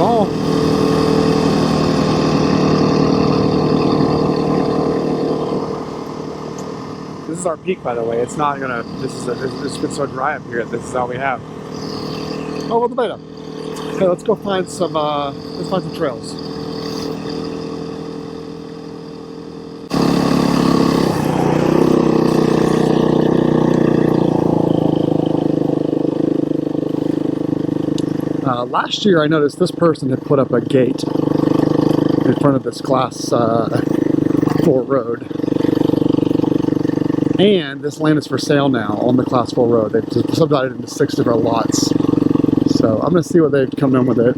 small. This is our peak, by the way. It's not gonna. It's been so dry up here. This is all we have. Oh, well, the beta. Okay, let's go find some. Let's find some trails. Last year, I noticed this person had put up a gate in front of this class 4 road. And this land is for sale now on the class 4 road. They've subdivided into 6 different lots. So I'm going to see what they come in with it.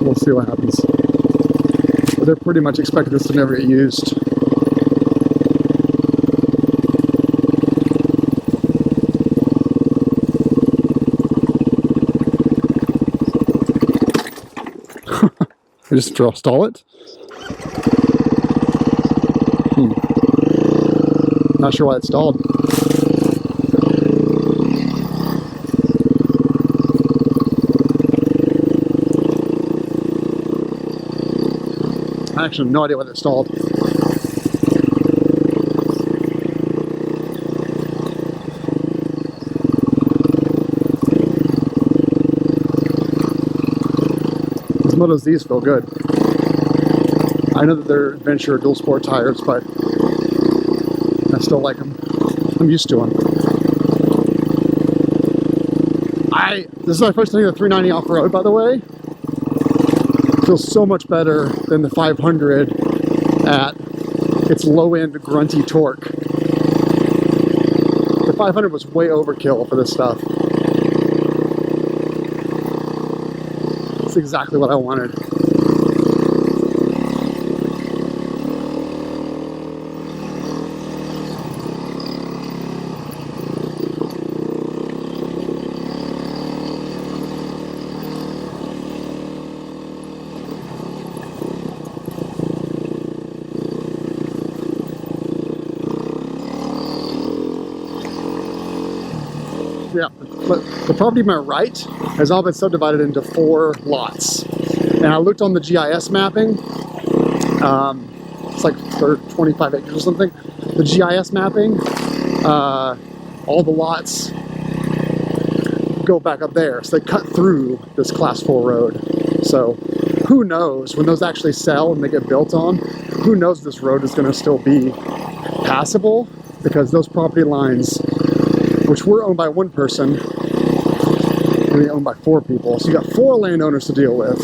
We'll see what happens. But they're pretty much expecting this to never get used. I just stall it. Not sure why it stalled. I actually have no idea why it stalled. These Motos Z's feel good. I know that they're Adventure dual sport tires, but I still like them. I'm used to them. This is my first time the 390 off-road, by the way. It feels so much better than the 500 at its low-end grunty torque. The 500 was way overkill for this stuff. It's exactly what I wanted. Yeah, but the property to my right has all been subdivided into 4 lots. And I looked on the GIS mapping. It's like 25 acres or something. The GIS mapping, all the lots go back up there. So they cut through this class 4 road. So who knows when those actually sell and they get built on, who knows if this road is going to still be passable, because those property lines, which were owned by 1 person, and they owned by 4 people. So you got 4 landowners to deal with.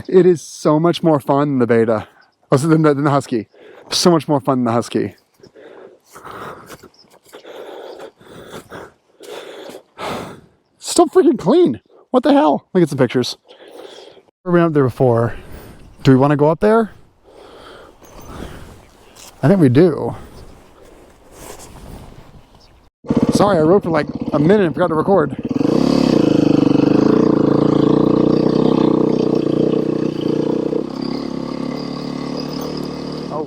It is so much more fun than the Beta. Oh, than the Husky. So much more fun than the Husky. Still freaking clean. What the hell? Look at some pictures. We've been up there before. Do we want to go up there? I think we do. Sorry, I rode for like a minute and forgot to record. Oh.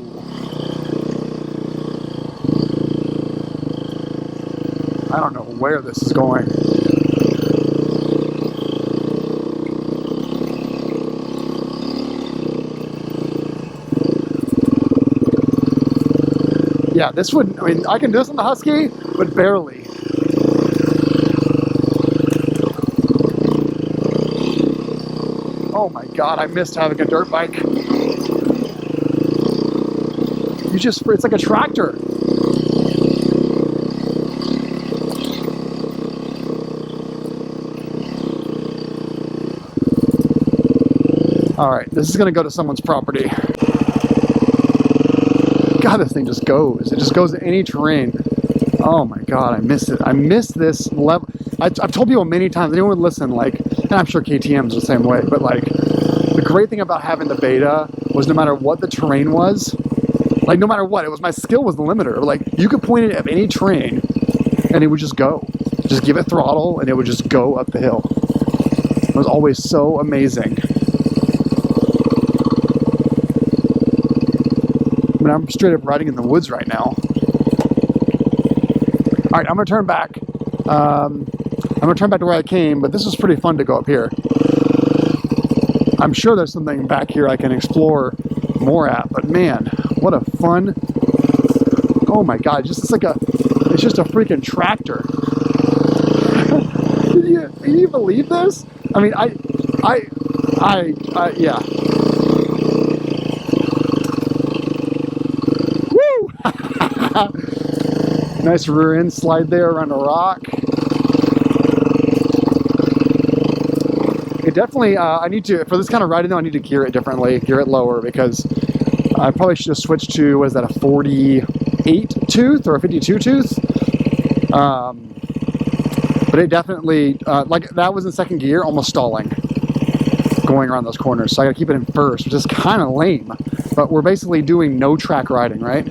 I don't know where this is going. Yeah, this would, I mean, I can do this on the Husky, but barely. Oh my God, I missed having a dirt bike. It's like a tractor. All right, this is gonna go to someone's property. God, this thing just goes. It just goes to any terrain. Oh my God, I missed it. I missed this level. I've told people many times, anyone would listen, like, and I'm sure KTM's the same way, but like, the great thing about having the Beta was no matter what the terrain was, like no matter what, my skill was the limiter. Like, you could point it at any terrain and it would just go. Just give it throttle and it would just go up the hill. It was always so amazing. I mean, I'm straight up riding in the woods right now. right, I'm gonna turn back. I'm gonna turn back to where I came, but this was pretty fun to go up here. I'm sure there's something back here I can explore more at, but man, what a fun, oh my God, it's just a freaking tractor. Can you believe this? I mean, yeah. Woo! Nice rear end slide there around a rock. It definitely, I need to, for this kind of riding though, I need to gear it differently, gear it lower, because I probably should have switched to, what is that, a 48 tooth or a 52 tooth? But it definitely, like that was in second gear, almost stalling, going around those corners. So I gotta keep it in first, which is kind of lame. But we're basically doing no track riding, right?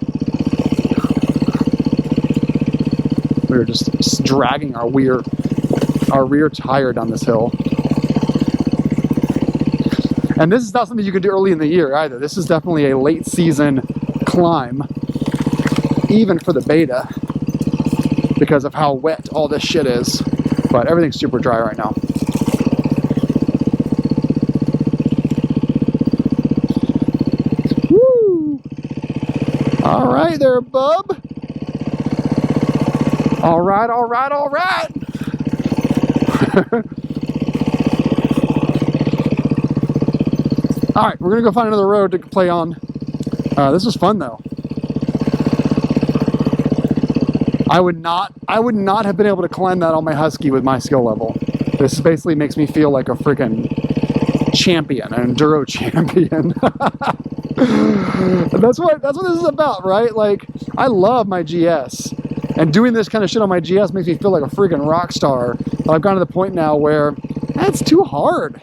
We're just dragging our rear tire down this hill. And this is not something you can do early in the year either. This is definitely a late season climb, even for the beta, because of how wet all this shit is. But everything's super dry right now. Woo! All right there, bub. All right, all right, all right. All right, we're gonna go find another road to play on. This was fun though. I would not have been able to climb that on my Husky with my skill level. This basically makes me feel like a freaking champion, an enduro champion. That's what this is about, right? Like, I love my GS, and doing this kind of shit on my GS makes me feel like a freaking rock star. But I've gotten to the point now where that's too hard.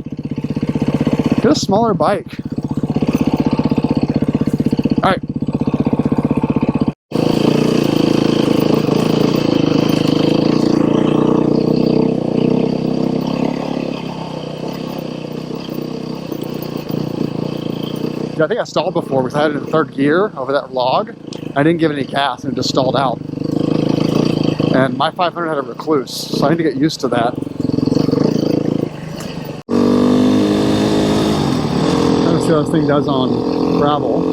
Get a smaller bike. All right. I think I stalled before because I had it in third gear over that log. I didn't give it any gas and it just stalled out. And my 500 had a recluse, so I need to get used to that. Let's see how this thing does on gravel.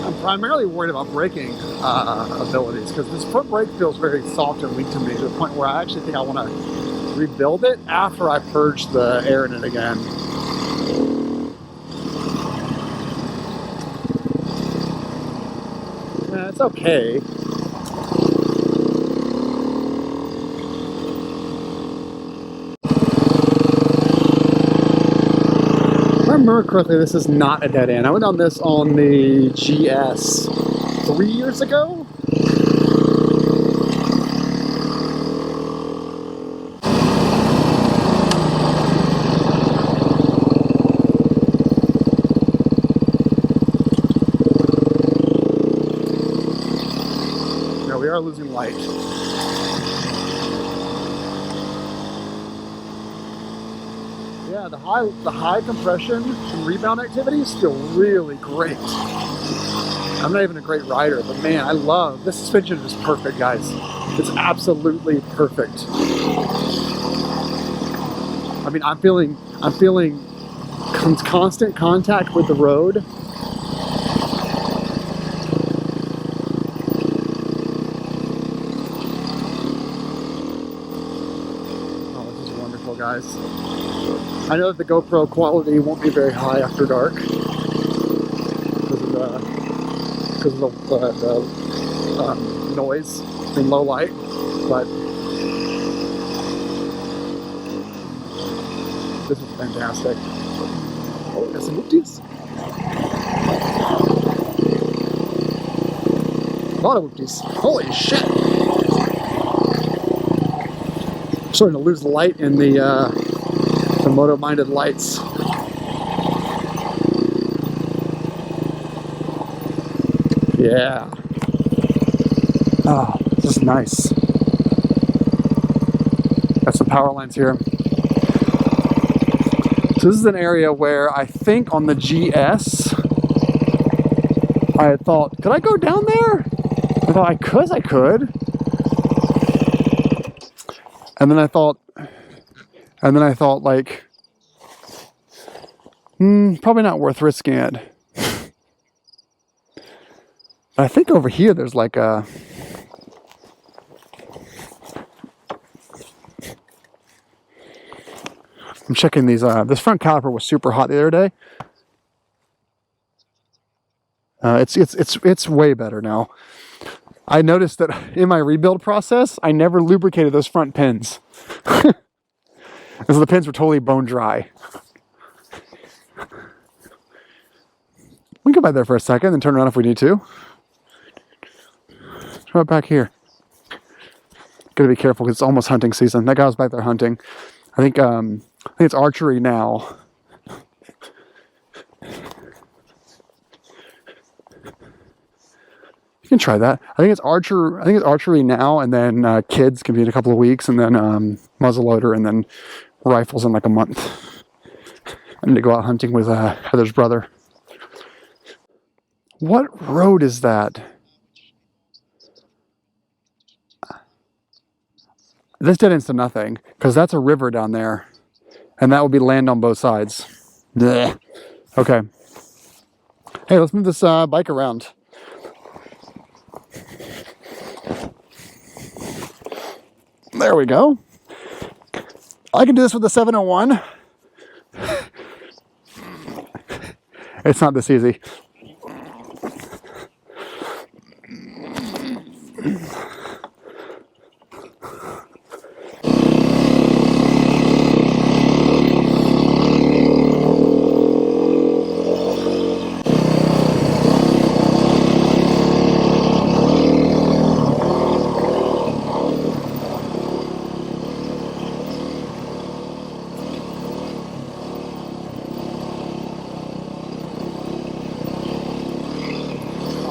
I'm primarily worried about braking abilities because this front brake feels very soft and weak to me, to the point where I actually think I want to rebuild it after I purge the air in it again. Yeah, it's okay. If I remember correctly, this is not a dead end. I went on this on the GS 3 years ago. We are losing light. Yeah, the high compression and rebound activities feel really great. I'm not even a great rider, but man, I love this suspension. Is perfect, guys. It's absolutely perfect. I mean, I'm feeling constant contact with the road. Guys, I know that the GoPro quality won't be very high after dark because of the noise in low light, but this is fantastic. Oh, got some whoopties. A lot of whoopties. Holy shit! Starting to lose light in the moto-minded lights. Yeah. Oh, this is nice. Got some power lines here. So this is an area where I think on the GS, I had thought, could I go down there? I thought I could. And then I thought like, probably not worth risking it. I think over here there's like a... I'm checking these, this front caliper was super hot the other day. It's way better now. I noticed that in my rebuild process, I never lubricated those front pins. And so the pins were totally bone dry. We can go back there for a second and turn around if we need to. Right back here. Gotta be careful because it's almost hunting season. That guy was back there hunting. I think it's archery now. You can try that. I think it's archery now, and then kids can be in a couple of weeks, and then muzzleloader, and then rifles in like a month. I need to go out hunting with Heather's brother. What road is that? This dead ends to nothing, because that's a river down there, and that would be land on both sides. Blech. Okay. Hey, let's move this bike around. There we go. I can do this with the 701. It's not this easy.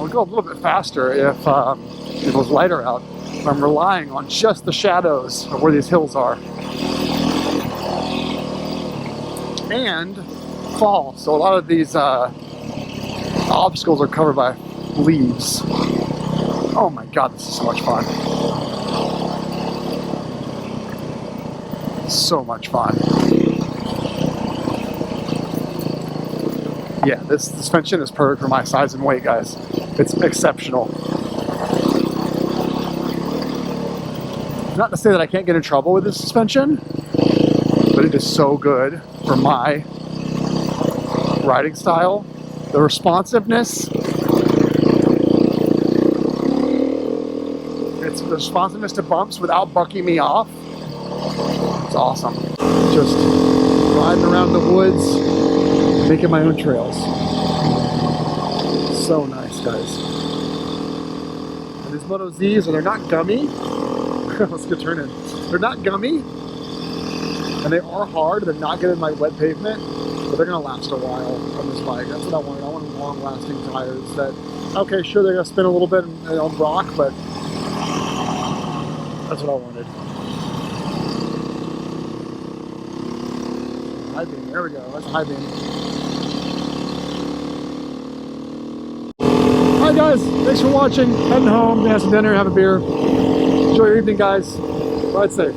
Go a little bit faster if it was lighter out. I'm relying on just the shadows of where these hills are. And fall, so a lot of these obstacles are covered by leaves. Oh my god, this is so much fun. So much fun. Yeah, this suspension is perfect for my size and weight, guys. It's exceptional. Not to say that I can't get in trouble with this suspension, but it is so good for my riding style. The responsiveness. It's the responsiveness to bumps without bucking me off. It's awesome. Just riding around the woods, making my own trails. So nice, guys. And these Moto Zs, they're not gummy. Let's get turning. They're not gummy, and they are hard. They're not good in my wet pavement, but they're gonna last a while on this bike. That's what I wanted. I wanted long-lasting tires that, okay, sure, they're gonna spin a little bit on rock, but that's what I wanted. High beam, there we go. That's a high beam. Alright guys, thanks for watching. Heading home, have some dinner, have a beer. Enjoy your evening, guys. Ride safe.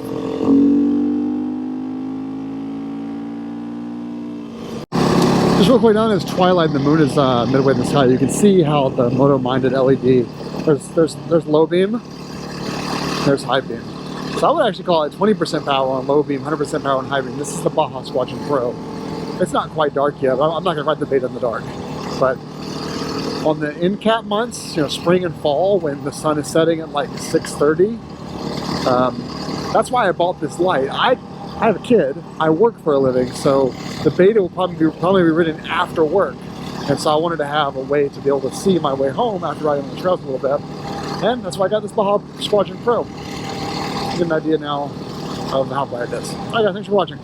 Just real quick, now that it's twilight and the moon is midway in the sky, you can see how the moto-minded LED, there's low beam, there's high beam. So I would actually call it 20% power on low beam, 100% power on high beam. This is the Baja Squadron Pro. It's not quite dark yet. I'm not gonna ride the beta in the dark, but on the in-cap months, you know, spring and fall, when the sun is setting at like 6:30, that's why I bought this light. I have a kid, I work for a living, so the beta will probably be ridden after work. And so I wanted to have a way to be able to see my way home after riding on the trails a little bit. And that's why I got this Baja Squadron Pro. Get an idea now of how bright it is. Alright guys, thanks for watching.